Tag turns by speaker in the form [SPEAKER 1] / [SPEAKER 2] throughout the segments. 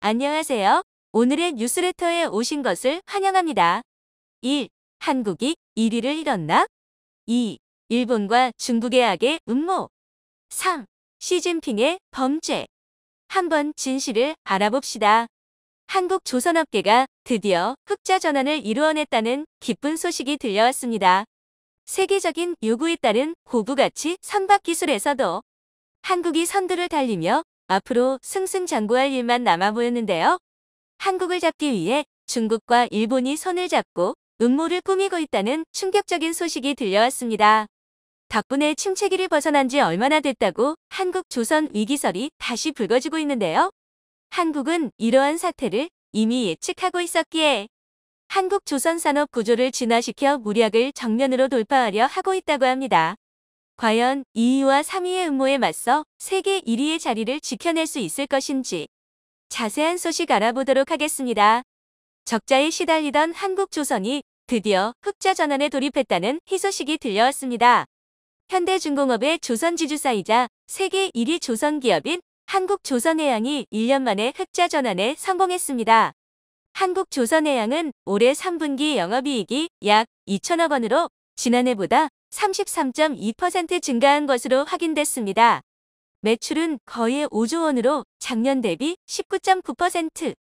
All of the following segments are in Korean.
[SPEAKER 1] 안녕하세요. 오늘의 뉴스레터에 오신 것을 환영합니다. 1. 한국이 1위를 잃었나? 2. 일본과 중국의 악의 음모. 3. 시진핑의 범죄. 한번 진실을 알아봅시다. 한국 조선업계가 드디어 흑자 전환을 이루어냈다는 기쁜 소식이 들려왔습니다. 세계적인 요구에 따른 고부가치 선박 기술에서도 한국이 선두를 달리며 앞으로 승승장구할 일만 남아 보였는데요. 한국을 잡기 위해 중국과 일본이 손을 잡고 음모를 꾸미고 있다는 충격적인 소식이 들려왔습니다. 덕분에 침체기를 벗어난 지 얼마나 됐다고 한국 조선 위기설이 다시 불거지고 있는데요. 한국은 이러한 사태를 이미 예측하고 있었기에 한국 조선 산업 구조를 진화시켜 무력을 정면으로 돌파하려 하고 있다고 합니다. 과연 2위와 3위의 음모에 맞서 세계 1위의 자리를 지켜낼 수 있을 것인지 자세한 소식 알아보도록 하겠습니다. 적자에 시달리던 한국조선이 드디어 흑자 전환에 돌입했다는 희소식이 들려왔습니다. 현대중공업의 조선지주사이자 세계 1위 조선기업인 한국조선해양이 1년 만에 흑자 전환에 성공했습니다. 한국조선해양은 올해 3분기 영업이익이 약 2천억 원으로 지난해보다 33.2% 증가한 것으로 확인됐습니다. 매출은 거의 5조 원으로 작년 대비 19.9%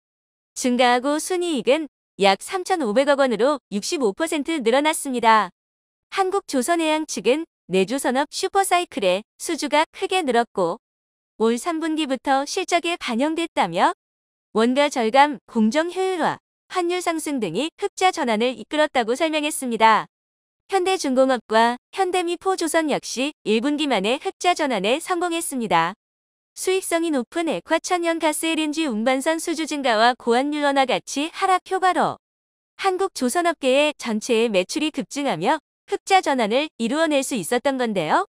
[SPEAKER 1] 증가하고 순이익은 약 3,500억 원으로 65% 늘어났습니다. 한국조선해양 측은 내조선업 슈퍼사이클의 수주가 크게 늘었고 올 3분기부터 실적에 반영됐다며 원가 절감, 공정 효율화, 환율 상승 등이 흑자 전환을 이끌었다고 설명했습니다. 현대중공업과 현대미포조선 역시 1분기 만에 흑자 전환에 성공했습니다. 수익성이 높은 액화천연가스 LNG 운반선 수주 증가와 고환율 원화 가치 하락 효과로 한국 조선업계의 전체의 매출이 급증하며 흑자 전환을 이루어낼 수 있었던 건데요.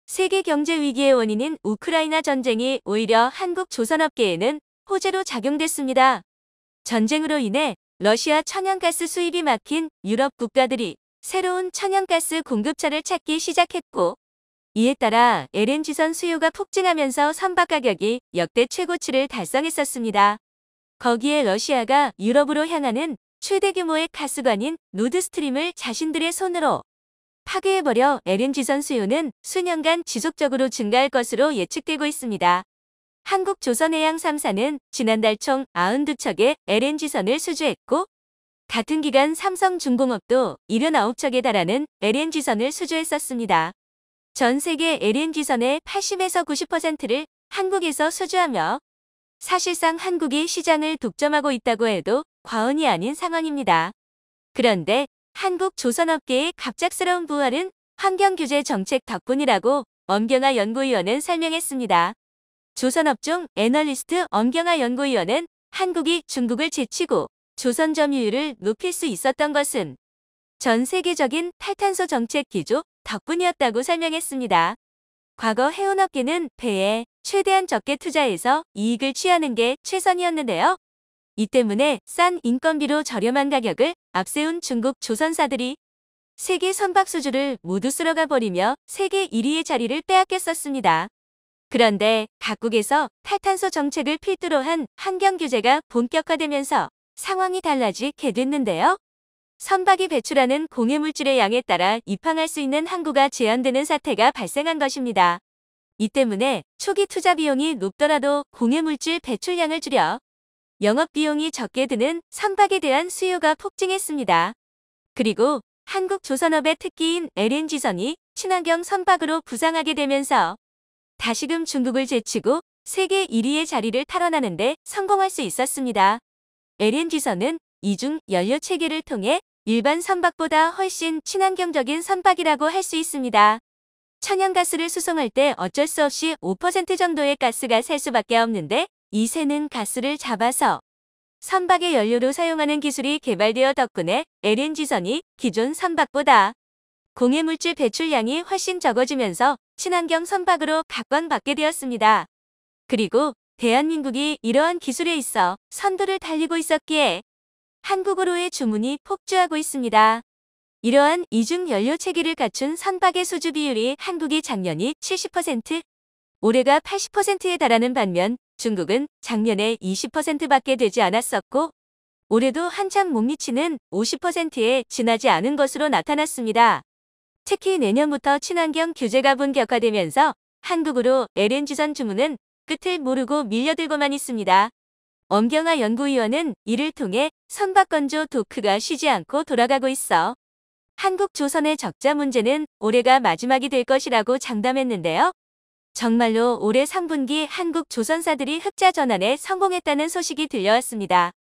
[SPEAKER 1] 세계 경제 위기의 원인인 우크라이나 전쟁이 오히려 한국 조선업계에는 호재로 작용됐습니다. 전쟁으로 인해 러시아 천연가스 수입이 막힌 유럽 국가들이 새로운 천연가스 공급처를 찾기 시작했고 이에 따라 LNG선 수요가 폭증하면서 선박 가격이 역대 최고치를 달성했었습니다. 거기에 러시아가 유럽으로 향하는 최대 규모의 가스관인 노드스트림을 자신들의 손으로 파괴해버려 LNG선 수요는 수년간 지속적으로 증가할 것으로 예측되고 있습니다. 한국조선해양 3사는 지난달 총 92척의 LNG선을 수주했고 같은 기간 삼성중공업도 79척에 달하는 LNG선을 수주했었습니다. 전 세계 LNG선의 80에서 90%를 한국에서 수주하며 사실상 한국이 시장을 독점하고 있다고 해도 과언이 아닌 상황입니다. 그런데 한국 조선업계의 갑작스러운 부활은 환경규제 정책 덕분이라고 엄경화 연구위원은 설명했습니다. 조선업종 애널리스트 엄경화 연구위원은 한국이 중국을 제치고 조선 점유율을 높일 수 있었던 것은 전 세계적인 탈탄소 정책 기조 덕분이었다고 설명했습니다. 과거 해운업계는 배에 최대한 적게 투자해서 이익을 취하는 게 최선이었는데요. 이 때문에 싼 인건비로 저렴한 가격을 앞세운 중국 조선사들이 세계 선박 수주를 모두 쓸어가 버리며 세계 1위의 자리를 빼앗겼었습니다. 그런데 각국에서 탈탄소 정책을 필두로 한 환경 규제가 본격화되면서 상황이 달라지게 됐는데요. 선박이 배출하는 공해물질의 양에 따라 입항할 수 있는 항구가 제한되는 사태가 발생한 것입니다. 이 때문에 초기 투자 비용이 높더라도 공해물질 배출량을 줄여 영업 비용이 적게 드는 선박에 대한 수요가 폭증했습니다. 그리고 한국 조선업의 특기인 LNG선이 친환경 선박으로 부상하게 되면서 다시금 중국을 제치고 세계 1위의 자리를 탈환하는 데 성공할 수 있었습니다. LNG선은 이중 연료 체계를 통해 일반 선박보다 훨씬 친환경적인 선박이라고 할 수 있습니다. 천연가스를 수송할 때 어쩔 수 없이 5% 정도의 가스가 셀 수밖에 없는데 이 새는 가스를 잡아서 선박의 연료로 사용하는 기술이 개발되어 덕분에 LNG선이 기존 선박보다 공해물질 배출량이 훨씬 적어지면서 친환경 선박으로 각광받게 되었습니다. 그리고 대한민국이 이러한 기술에 있어 선두를 달리고 있었기에 한국으로의 주문이 폭주하고 있습니다. 이러한 이중 연료 체계를 갖춘 선박의 수주 비율이 한국이 작년이 70%, 올해가 80%에 달하는 반면 중국은 작년에 20%밖에 되지 않았었고 올해도 한참 못 미치는 50%에 지나지 않은 것으로 나타났습니다. 특히 내년부터 친환경 규제가 본격화되면서 한국으로 LNG선 주문은 끝을 모르고 밀려들고만 있습니다. 엄경화 연구위원은 이를 통해 선박건조 토크가 쉬지 않고 돌아가고 있어 한국 조선의 적자 문제는 올해가 마지막이 될 것이라고 장담했는데요. 정말로 올해 3분기 한국 조선사들이 흑자 전환에 성공했다는 소식이 들려왔습니다.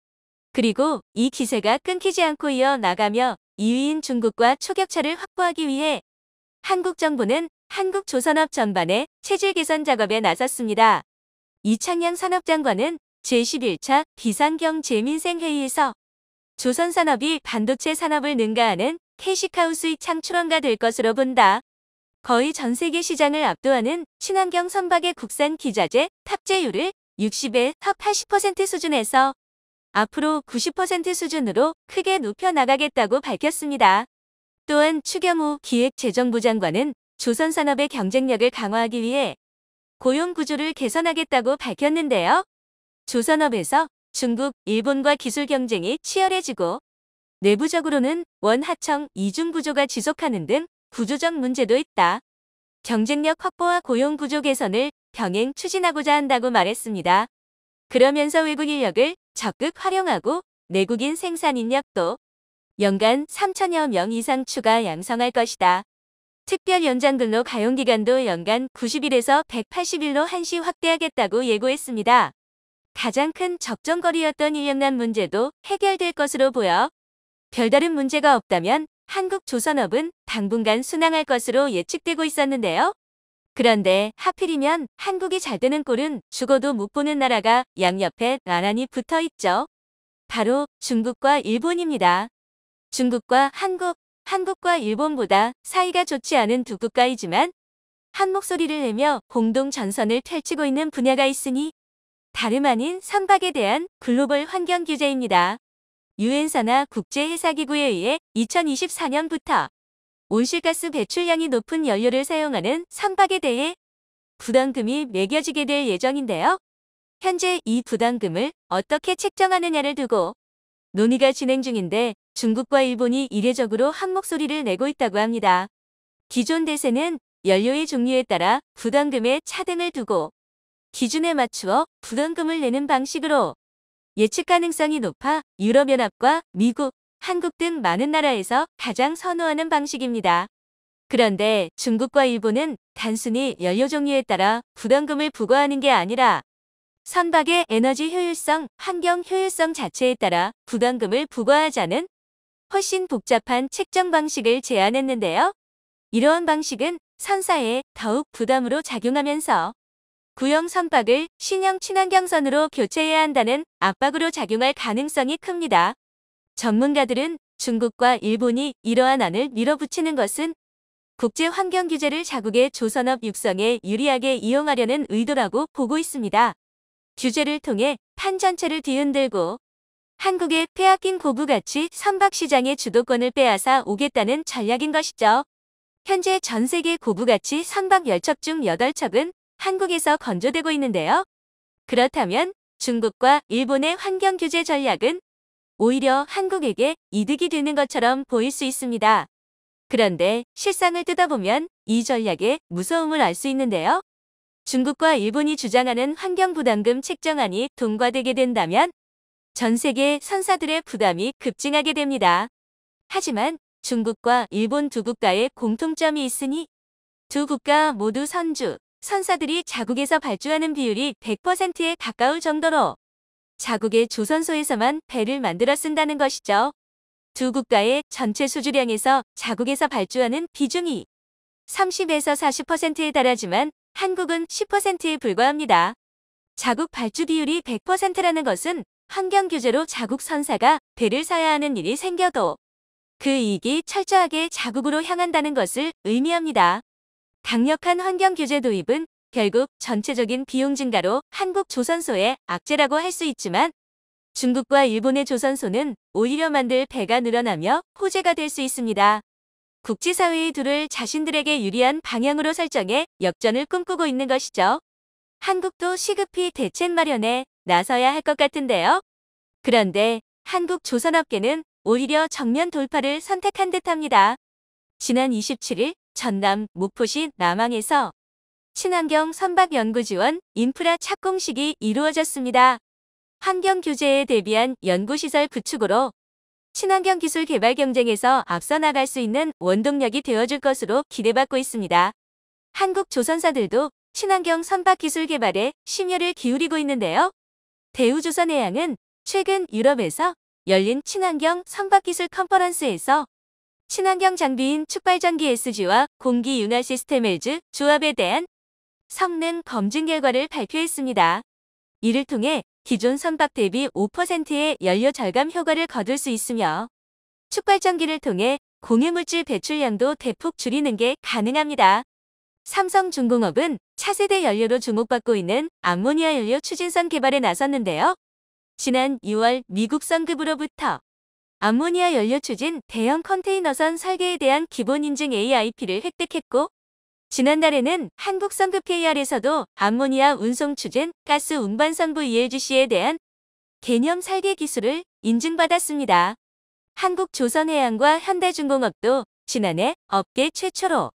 [SPEAKER 1] 그리고 이 기세가 끊기지 않고 이어나가며 2위인 중국과 초격차를 확보하기 위해 한국 정부는 한국조선업 전반의 체질 개선 작업에 나섰습니다. 이창양 산업장관은 제11차 비상경제민생회의에서 조선산업이 반도체 산업을 능가하는 캐시카우스의 창출원가 될 것으로 본다. 거의 전 세계 시장을 압도하는 친환경 선박의 국산 기자재 탑재율을 60에서 80% 수준에서 앞으로 90% 수준으로 크게 높여나가겠다고 밝혔습니다. 또한 추경호 기획재정부 장관은 조선산업의 경쟁력을 강화하기 위해 고용구조를 개선하겠다고 밝혔는데요. 조선업에서 중국, 일본과 기술 경쟁이 치열해지고 내부적으로는 원하청 이중 구조가 지속하는 등 구조적 문제도 있다. 경쟁력 확보와 고용구조 개선을 병행 추진하고자 한다고 말했습니다. 그러면서 외국 인력을 적극 활용하고 내국인 생산 인력도 연간 3천여 명 이상 추가 양성할 것이다. 특별 연장근로 가용기간도 연간 90일에서 180일로 한시 확대하겠다고 예고했습니다. 가장 큰 적정거리였던 인력난 문제도 해결될 것으로 보여 별다른 문제가 없다면 한국 조선업은 당분간 순항할 것으로 예측되고 있었는데요. 그런데 하필이면 한국이 잘 되는 꼴은 죽어도 못 보는 나라가 양옆에 나란히 붙어 있죠. 바로 중국과 일본입니다. 중국과 한국, 한국과 일본보다 사이가 좋지 않은 두 국가이지만 한 목소리를 내며 공동 전선을 펼치고 있는 분야가 있으니 다름 아닌 선박에 대한 글로벌 환경 규제입니다. 유엔산하 국제해사기구에 의해 2024년부터 온실가스 배출량이 높은 연료를 사용하는 선박에 대해 부담금이 매겨지게 될 예정인데요. 현재 이 부담금을 어떻게 책정하느냐를 두고 논의가 진행 중인데 중국과 일본이 이례적으로 한 목소리를 내고 있다고 합니다. 기존 대세는 연료의 종류에 따라 부담금의 차등을 두고 기준에 맞추어 부담금을 내는 방식으로 예측 가능성이 높아 유럽연합과 미국, 한국 등 많은 나라에서 가장 선호하는 방식입니다. 그런데 중국과 일본은 단순히 연료 종류에 따라 부담금을 부과하는 게 아니라 선박의 에너지 효율성, 환경 효율성 자체에 따라 부담금을 부과하자는 훨씬 복잡한 책정 방식을 제안했는데요. 이러한 방식은 선사에 더욱 부담으로 작용하면서 구형 선박을 신형 친환경선으로 교체해야 한다는 압박으로 작용할 가능성이 큽니다. 전문가들은 중국과 일본이 이러한 안을 밀어붙이는 것은 국제환경규제를 자국의 조선업 육성에 유리하게 이용하려는 의도라고 보고 있습니다. 규제를 통해 판 전체를 뒤흔들고 한국의 빼앗긴 고부가치 선박시장의 주도권을 빼앗아 오겠다는 전략인 것이죠. 현재 전 세계 고부가치 선박 10척 중 8척은 한국에서 건조되고 있는데요. 그렇다면 중국과 일본의 환경규제 전략은 오히려 한국에게 이득이 되는 것처럼 보일 수 있습니다. 그런데 실상을 뜯어보면 이 전략의 무서움을 알 수 있는데요. 중국과 일본이 주장하는 환경부담금 책정안이 통과되게 된다면 전 세계 선사들의 부담이 급증하게 됩니다. 하지만 중국과 일본 두 국가의 공통점이 있으니 두 국가 모두 선주, 선사들이 자국에서 발주하는 비율이 100%에 가까울 정도로 자국의 조선소에서만 배를 만들어 쓴다는 것이죠. 두 국가의 전체 수주량에서 자국에서 발주하는 비중이 30에서 40%에 달하지만 한국은 10%에 불과합니다. 자국 발주 비율이 100%라는 것은 환경 규제로 자국 선사가 배를 사야 하는 일이 생겨도 그 이익이 철저하게 자국으로 향한다는 것을 의미합니다. 강력한 환경 규제 도입은 결국 전체적인 비용 증가로 한국 조선소의 악재라고 할 수 있지만 중국과 일본의 조선소는 오히려 만들 배가 늘어나며 호재가 될 수 있습니다. 국제사회의 둘을 자신들에게 유리한 방향으로 설정해 역전을 꿈꾸고 있는 것이죠. 한국도 시급히 대책 마련에 나서야 할 것 같은데요. 그런데 한국 조선업계는 오히려 정면 돌파를 선택한 듯합니다. 지난 27일 전남 목포시 남항에서 친환경 선박 연구 지원 인프라 착공식이 이루어졌습니다. 환경 규제에 대비한 연구시설 구축으로 친환경 기술 개발 경쟁에서 앞서 나갈 수 있는 원동력이 되어줄 것으로 기대받고 있습니다. 한국 조선사들도 친환경 선박 기술 개발에 심혈을 기울이고 있는데요. 대우조선해양은 최근 유럽에서 열린 친환경 선박 기술 컨퍼런스에서 친환경 장비인 축발전기 SG와 공기 윤활 시스템 LG 조합에 대한 성능 검증 결과를 발표했습니다. 이를 통해 기존 선박 대비 5%의 연료 절감 효과를 거둘 수 있으며 축발전기를 통해 공해물질 배출량도 대폭 줄이는 게 가능합니다. 삼성중공업은 차세대 연료로 주목받고 있는 암모니아 연료 추진선 개발에 나섰는데요. 지난 6월 미국 성급으로부터 암모니아 연료 추진 대형 컨테이너선 설계에 대한 기본 인증 AIP를 획득했고, 지난달에는 한국 성급 KR에서도 암모니아 운송 추진 가스 운반선부 ELGC에 대한 개념 설계 기술을 인증받았습니다. 한국조선해양과 현대중공업도 지난해 업계 최초로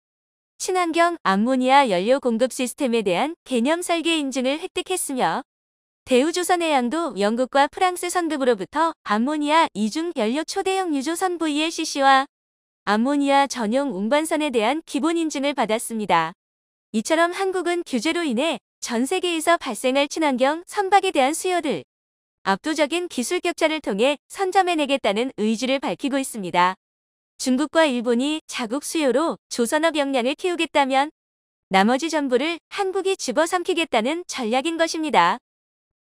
[SPEAKER 1] 친환경 암모니아 연료 공급 시스템에 대한 개념 설계 인증을 획득했으며, 대우조선해양도 영국과 프랑스 선급으로부터 암모니아 이중 연료 초대형 유조선 VLCC와 암모니아 전용 운반선에 대한 기본 인증을 받았습니다. 이처럼 한국은 규제로 인해 전 세계에서 발생할 친환경 선박에 대한 수요를 압도적인 기술 격차를 통해 선점해내겠다는 의지를 밝히고 있습니다. 중국과 일본이 자국 수요로 조선업 역량을 키우겠다면 나머지 전부를 한국이 집어삼키겠다는 전략인 것입니다.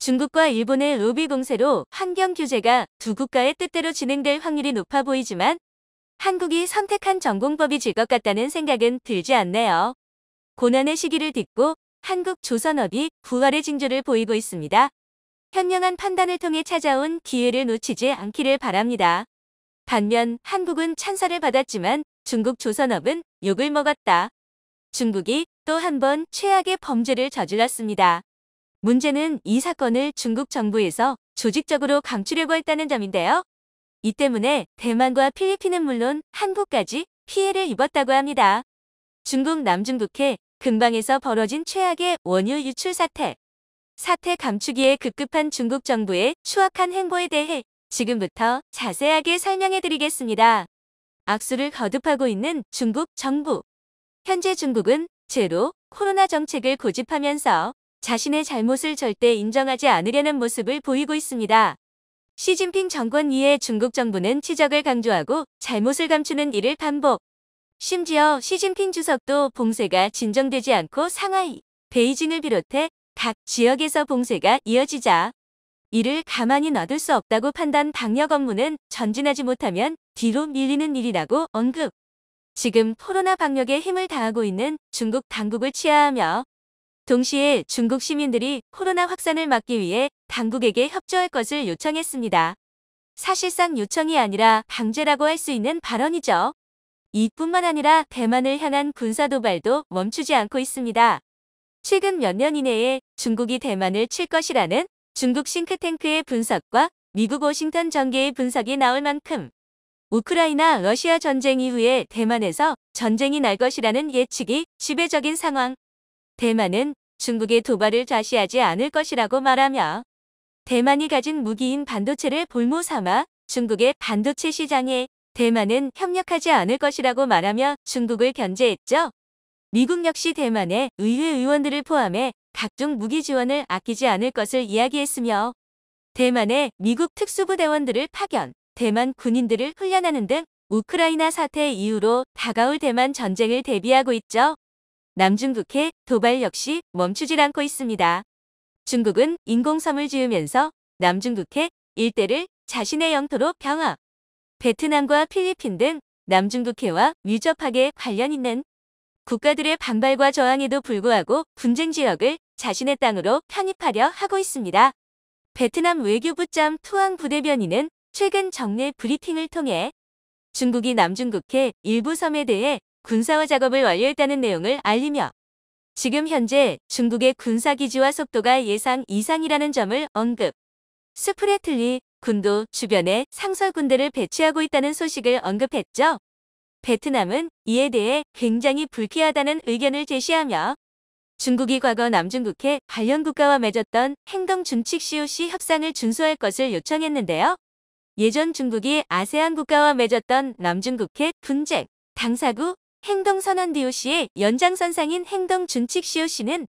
[SPEAKER 1] 중국과 일본의 로비 공세로 환경 규제가 두 국가의 뜻대로 진행될 확률이 높아 보이지만 한국이 선택한 전공법이 질 것 같다는 생각은 들지 않네요. 고난의 시기를 딛고 한국 조선업이 부활의 징조를 보이고 있습니다. 현명한 판단을 통해 찾아온 기회를 놓치지 않기를 바랍니다. 반면 한국은 찬사를 받았지만 중국 조선업은 욕을 먹었다. 중국이 또 한 번 최악의 범죄를 저질렀습니다. 문제는 이 사건을 중국 정부에서 조직적으로 감추려고 했다는 점인데요. 이 때문에 대만과 필리핀은 물론 한국까지 피해를 입었다고 합니다. 중국 남중국해 근방에서 벌어진 최악의 원유 유출 사태 감추기에 급급한 중국 정부의 추악한 행보에 대해 지금부터 자세하게 설명해 드리겠습니다. 악수를 거듭하고 있는 중국 정부. 현재 중국은 제로 코로나 정책을 고집하면서 자신의 잘못을 절대 인정하지 않으려는 모습을 보이고 있습니다. 시진핑 정권 이해 중국 정부는 치적을 강조하고 잘못을 감추는 일을 반복. 심지어 시진핑 주석도 봉쇄가 진정되지 않고 상하이, 베이징을 비롯해 각 지역에서 봉쇄가 이어지자 이를 가만히 놔둘 수 없다고 판단 방역 업무는 전진하지 못하면 뒤로 밀리는 일이라고 언급. 지금 코로나 방역에 힘을 다하고 있는 중국 당국을 치하하며 동시에 중국 시민들이 코로나 확산을 막기 위해 당국에게 협조할 것을 요청했습니다. 사실상 요청이 아니라 강제라고 할 수 있는 발언이죠. 이뿐만 아니라 대만을 향한 군사 도발도 멈추지 않고 있습니다. 최근 몇 년 이내에 중국이 대만을 칠 것이라는 중국 싱크탱크의 분석과 미국 워싱턴 정계의 분석이 나올 만큼 우크라이나 러시아 전쟁 이후에 대만에서 전쟁이 날 것이라는 예측이 지배적인 상황. 대만은 중국의 도발을 좌시하지 않을 것이라고 말하며 대만이 가진 무기인 반도체를 볼모 삼아 중국의 반도체 시장에 대만은 협력하지 않을 것이라고 말하며 중국을 견제했죠. 미국 역시 대만의 의회 의원들을 포함해 각종 무기 지원을 아끼지 않을 것을 이야기했으며 대만에 미국 특수부대원들을 파견, 대만 군인들을 훈련하는 등 우크라이나 사태 이후로 다가올 대만 전쟁을 대비하고 있죠. 남중국해 도발 역시 멈추질 않고 있습니다. 중국은 인공섬을 지으면서 남중국해 일대를 자신의 영토로 병합. 베트남과 필리핀 등 남중국해와 밀접하게 관련 있는 국가들의 반발과 저항에도 불구하고 분쟁 지역을 자신의 땅으로 편입하려 하고 있습니다. 베트남 외교부 투앙 부대변인은 최근 정례 브리핑을 통해 중국이 남중국해 일부 섬에 대해 군사화 작업을 완료했다는 내용을 알리며 지금 현재 중국의 군사기지와 속도가 예상 이상이라는 점을 언급. 스프래틀리 군도 주변에 상설군대를 배치하고 있다는 소식을 언급했죠. 베트남은 이에 대해 굉장히 불쾌하다는 의견을 제시하며 중국이 과거 남중국해 관련 국가와 맺었던 행동준칙 COC 협상을 준수할 것을 요청했는데요. 예전 중국이 아세안 국가와 맺었던 남중국해 분쟁 당사국 행동선언 DOC의 연장선상인 행동준칙 COC는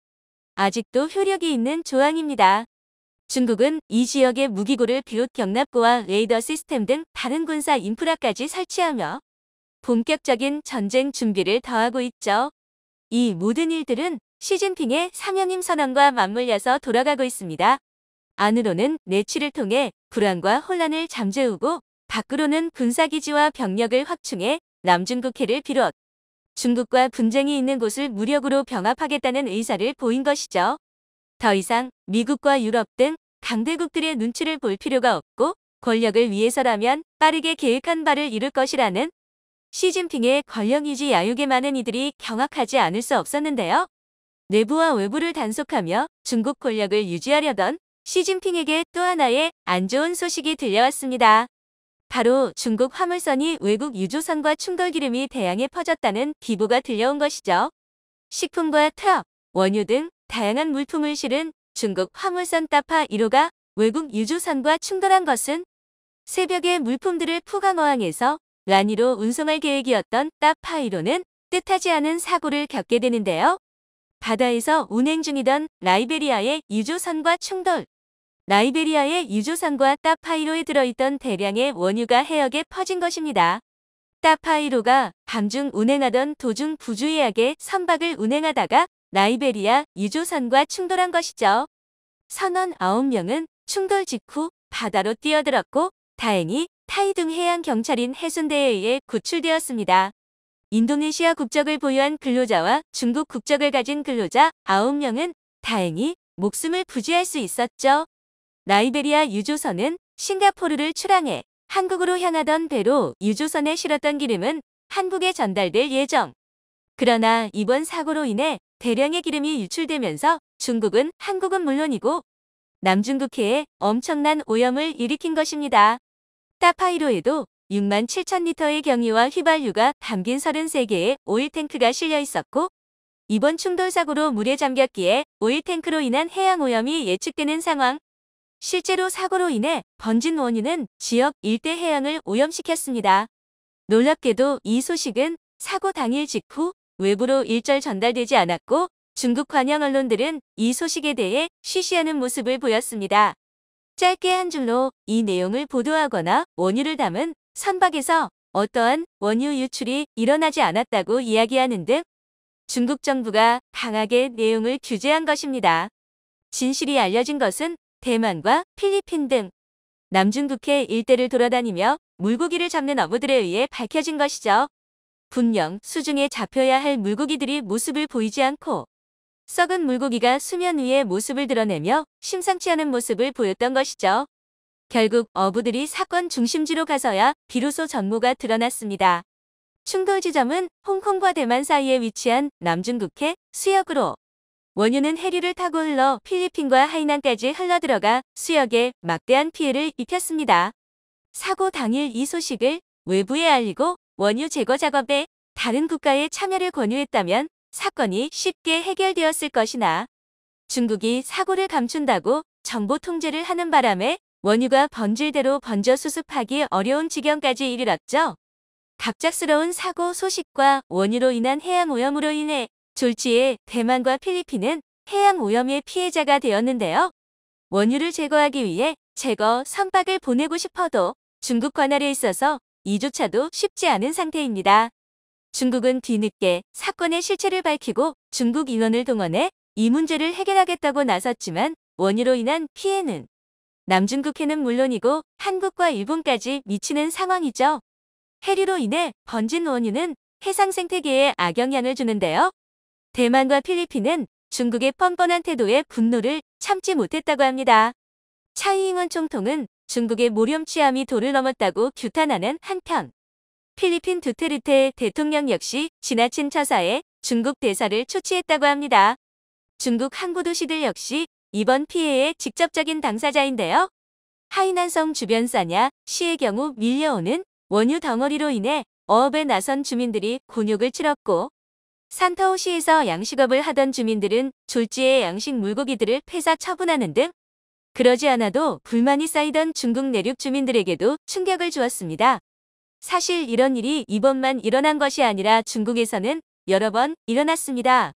[SPEAKER 1] 아직도 효력이 있는 조항입니다. 중국은 이 지역의 무기고를 비롯 경납고와 레이더 시스템 등 다른 군사 인프라까지 설치하며 본격적인 전쟁 준비를 더하고 있죠. 이 모든 일들은 시진핑의 사면임 선언과 맞물려서 돌아가고 있습니다. 안으로는 내취를 통해 불안과 혼란을 잠재우고 밖으로는 군사기지와 병력을 확충해 남중국해를 비롯 중국과 분쟁이 있는 곳을 무력으로 병합하겠다는 의사를 보인 것이죠. 더 이상 미국과 유럽 등 강대국들의 눈치를 볼 필요가 없고 권력을 위해서라면 빠르게 계획한 바를 이룰 것이라는 시진핑의 권력유지 야욕에 많은 이들이 경악하지 않을 수 없었는데요. 내부와 외부를 단속하며 중국 권력을 유지하려던 시진핑에게 또 하나의 안 좋은 소식이 들려왔습니다. 바로 중국 화물선이 외국 유조선과 충돌 기름이 대양에 퍼졌다는 기보가 들려온 것이죠. 식품과 트럭, 원유 등 다양한 물품을 실은 중국 화물선 따파 1호가 외국 유조선과 충돌한 것은 새벽에 물품들을 푸강어항에서 란위로 운송할 계획이었던 따파 1호는 뜻하지 않은 사고를 겪게 되는데요. 바다에서 운행 중이던 라이베리아의 유조선과 충돌. 라이베리아의 유조선과 따파 1호에 들어있던 대량의 원유가 해역에 퍼진 것입니다. 따파 1호가 밤중 운행하던 도중 부주의하게 선박을 운행하다가 라이베리아 유조선과 충돌한 것이죠. 선원 9명은 충돌 직후 바다로 뛰어들었고 다행히 타이둥 해양경찰인 해군대에 의해 구출되었습니다. 인도네시아 국적을 보유한 근로자와 중국 국적을 가진 근로자 9명은 다행히 목숨을 부지할 수 있었죠. 라이베리아 유조선은 싱가포르를 출항해 한국으로 향하던 배로 유조선에 실었던 기름은 한국에 전달될 예정. 그러나 이번 사고로 인해 대량의 기름이 유출되면서 중국은 한국은 물론이고 남중국해에 엄청난 오염을 일으킨 것입니다. 따파이로에도 6만 7천 리터의 경유와 휘발유가 담긴 33개의 오일 탱크가 실려 있었고 이번 충돌 사고로 물에 잠겼기에 오일 탱크로 인한 해양 오염이 예측되는 상황. 실제로 사고로 인해 번진 원유는 지역 일대 해양을 오염시켰습니다. 놀랍게도 이 소식은 사고 당일 직후 외부로 일절 전달되지 않았고 중국 관영 언론들은 이 소식에 대해 쉬쉬하는 모습을 보였습니다. 짧게 한 줄로 이 내용을 보도하거나 원유를 담은 선박에서 어떠한 원유 유출이 일어나지 않았다고 이야기하는 등 중국 정부가 강하게 내용을 규제한 것입니다. 진실이 알려진 것은 대만과 필리핀 등 남중국해 일대를 돌아다니며 물고기를 잡는 어부들에 의해 밝혀진 것이죠. 분명 수중에 잡혀야 할 물고기들이 모습을 보이지 않고 썩은 물고기가 수면 위에 모습을 드러내며 심상치 않은 모습을 보였던 것이죠. 결국 어부들이 사건 중심지로 가서야 비로소 전모가 드러났습니다. 충돌 지점은 홍콩과 대만 사이에 위치한 남중국해 수역으로 원유는 해류를 타고 흘러 필리핀과 하이난까지 흘러들어가 수역에 막대한 피해를 입혔습니다. 사고 당일 이 소식을 외부에 알리고 원유 제거 작업에 다른 국가의 참여를 권유했다면 사건이 쉽게 해결되었을 것이나 중국이 사고를 감춘다고 정보 통제를 하는 바람에 원유가 번질대로 번져 수습하기 어려운 지경까지 이르렀죠. 갑작스러운 사고 소식과 원유로 인한 해양 오염으로 인해 졸지에 대만과 필리핀은 해양 오염의 피해자가 되었는데요. 원유를 제거하기 위해 제거 선박을 보내고 싶어도 중국 관할에 있어서 이조차도 쉽지 않은 상태입니다. 중국은 뒤늦게 사건의 실체를 밝히고 중국 인원을 동원해 이 문제를 해결하겠다고 나섰지만 원유로 인한 피해는 남중국해는 물론이고 한국과 일본까지 미치는 상황이죠. 해류로 인해 번진 원유는 해상 생태계에 악영향을 주는데요. 대만과 필리핀은 중국의 뻔뻔한 태도에 분노를 참지 못했다고 합니다. 차이잉원 총통은 중국의 모렴치함이 도를 넘었다고 규탄하는 한편 필리핀 두테르테 대통령 역시 지나친 처사에 중국 대사를 초치했다고 합니다. 중국 항구 도시들 역시 이번 피해의 직접적인 당사자인데요. 하이난성 주변 사냐, 시의 경우 밀려오는 원유 덩어리로 인해 어업에 나선 주민들이 곤욕을 치렀고, 산타오시에서 양식업을 하던 주민들은 졸지에 양식 물고기들을 폐사 처분하는 등 그러지 않아도 불만이 쌓이던 중국 내륙 주민들에게도 충격을 주었습니다. 사실 이런 일이 이번만 일어난 것이 아니라 중국에서는 여러 번 일어났습니다.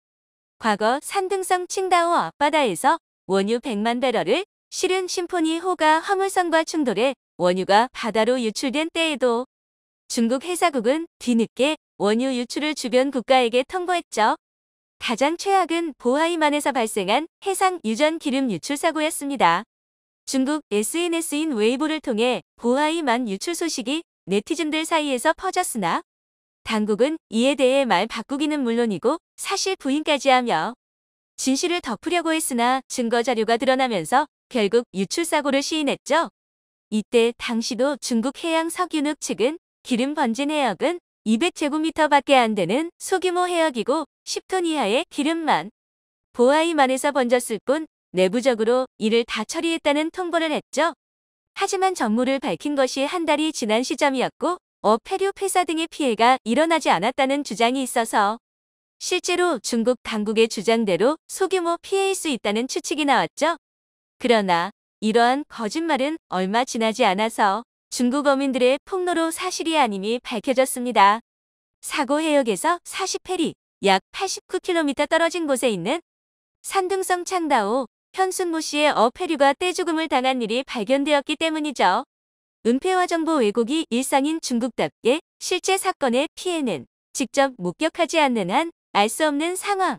[SPEAKER 1] 과거 산둥성 칭다오 앞바다에서 원유 100만 배럴을 실은 심포니호가 화물선과 충돌해 원유가 바다로 유출된 때에도 중국 해사국은 뒤늦게 원유 유출을 주변 국가에게 통보했죠. 가장 최악은 보하이만에서 발생한 해상 유전 기름 유출 사고였습니다. 중국 SNS인 웨이보를 통해 보하이만 유출 소식이 네티즌들 사이에서 퍼졌으나 당국은 이에 대해 말 바꾸기는 물론이고 사실 부인까지 하며 진실을 덮으려고 했으나 증거 자료가 드러나면서 결국 유출 사고를 시인했죠. 이때 당시도 중국 해양 석유눅 측은 기름 번진 해역은 200제곱미터밖에 안 되는 소규모 해역이고 10톤 이하의 기름만 보하이만에서 번졌을 뿐 내부적으로 이를 다 처리했다는 통보를 했죠. 하지만 전모를 밝힌 것이 한 달이 지난 시점이었고 폐류 폐사 등의 피해가 일어나지 않았다는 주장이 있어서 실제로 중국 당국의 주장대로 소규모 피해일 수 있다는 추측이 나왔죠. 그러나 이러한 거짓말은 얼마 지나지 않아서 중국 어민들의 폭로로 사실이 아님이 밝혀졌습니다. 사고 해역에서 40해리, 약 89km 떨어진 곳에 있는 산둥성 창다오, 현순모 씨의 폐류가 떼죽음을 당한 일이 발견되었기 때문이죠. 은폐와 정보 왜곡이 일상인 중국답게 실제 사건의 피해는 직접 목격하지 않는 한 알 수 없는 상황.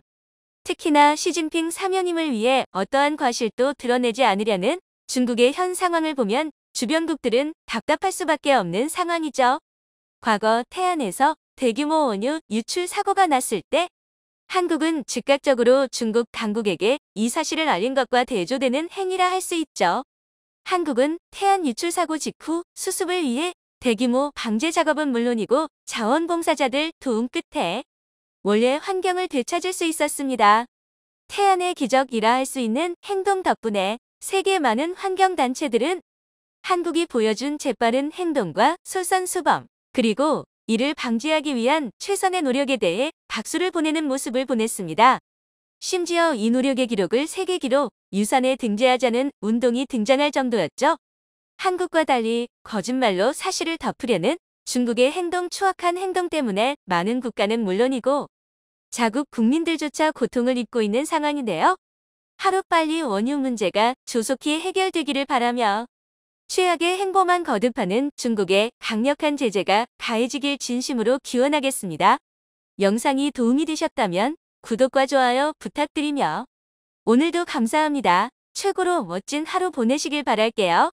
[SPEAKER 1] 특히나 시진핑 사면임을 위해 어떠한 과실도 드러내지 않으려는 중국의 현 상황을 보면 주변국들은 답답할 수밖에 없는 상황이죠. 과거 태안에서 대규모 원유 유출 사고가 났을 때 한국은 즉각적으로 중국 당국에게 이 사실을 알린 것과 대조되는 행위라 할 수 있죠. 한국은 태안 유출 사고 직후 수습을 위해 대규모 방제 작업은 물론이고 자원봉사자들 도움 끝에 원래 환경을 되찾을 수 있었습니다. 태안의 기적이라 할 수 있는 행동 덕분에 세계 많은 환경단체들은 한국이 보여준 재빠른 행동과 솔선수범, 그리고 이를 방지하기 위한 최선의 노력에 대해 박수를 보내는 모습을 보냈습니다. 심지어 이 노력의 기록을 세계기록 유산에 등재하자는 운동이 등장할 정도였죠. 한국과 달리 거짓말로 사실을 덮으려는 중국의 추악한 행동 때문에 많은 국가는 물론이고 자국 국민들조차 고통을 입고 있는 상황인데요. 하루빨리 원유 문제가 조속히 해결되기를 바라며 최악의 행보만 거듭하는 중국의 강력한 제재가 가해지길 진심으로 기원하겠습니다. 영상이 도움이 되셨다면 구독과 좋아요 부탁드리며 오늘도 감사합니다. 최고로 멋진 하루 보내시길 바랄게요.